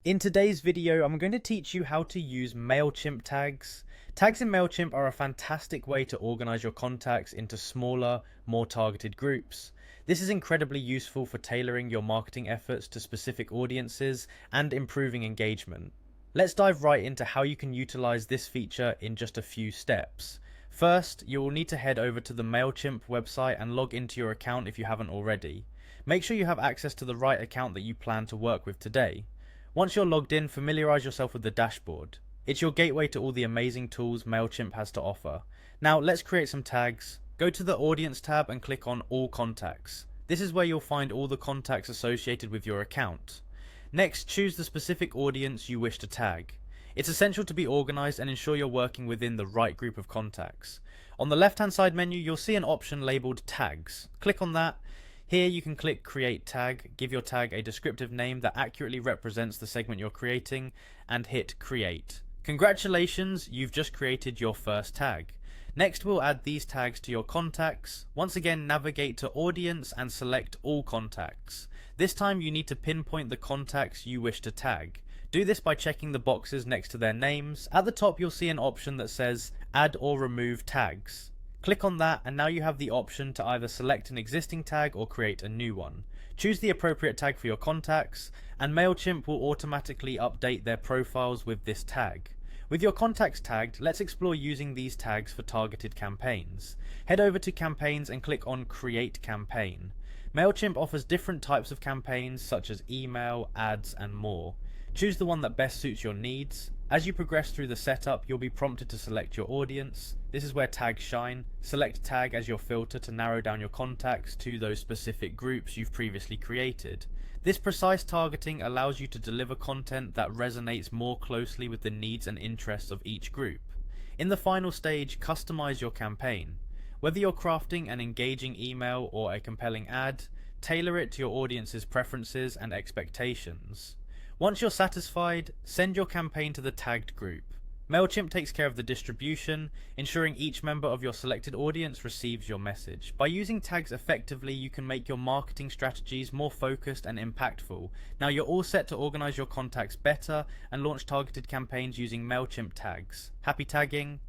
In today's video, I'm going to teach you how to use Mailchimp tags. Tags in Mailchimp are a fantastic way to organize your contacts into smaller, more targeted groups. This is incredibly useful for tailoring your marketing efforts to specific audiences and improving engagement. Let's dive right into how you can utilize this feature in just a few steps. First, you will need to head over to the Mailchimp website and log into your account if you haven't already. Make sure you have access to the right account that you plan to work with today. Once you're logged in, familiarize yourself with the dashboard. It's your gateway to all the amazing tools Mailchimp has to offer. Now let's create some tags. Go to the Audience tab and click on All Contacts. This is where you'll find all the contacts associated with your account. Next, choose the specific audience you wish to tag. It's essential to be organized and ensure you're working within the right group of contacts. On the left-hand side menu, you'll see an option labeled Tags. Click on that. Here you can click Create Tag, give your tag a descriptive name that accurately represents the segment you're creating, and hit Create. Congratulations, you've just created your first tag. Next, we'll add these tags to your contacts. Once again, navigate to Audience and select All Contacts. This time you need to pinpoint the contacts you wish to tag. Do this by checking the boxes next to their names. At the top you'll see an option that says Add or Remove Tags. Click on that and now you have the option to either select an existing tag or create a new one. Choose the appropriate tag for your contacts, and Mailchimp will automatically update their profiles with this tag. With your contacts tagged, let's explore using these tags for targeted campaigns. Head over to Campaigns and click on Create Campaign. Mailchimp offers different types of campaigns such as email, ads, and more. Choose the one that best suits your needs. As you progress through the setup, you'll be prompted to select your audience. This is where tags shine. Select tag as your filter to narrow down your contacts to those specific groups you've previously created. This precise targeting allows you to deliver content that resonates more closely with the needs and interests of each group. In the final stage, customize your campaign. Whether you're crafting an engaging email or a compelling ad, tailor it to your audience's preferences and expectations. Once you're satisfied, send your campaign to the tagged group. Mailchimp takes care of the distribution, ensuring each member of your selected audience receives your message. By using tags effectively, you can make your marketing strategies more focused and impactful. Now you're all set to organize your contacts better and launch targeted campaigns using Mailchimp tags. Happy tagging!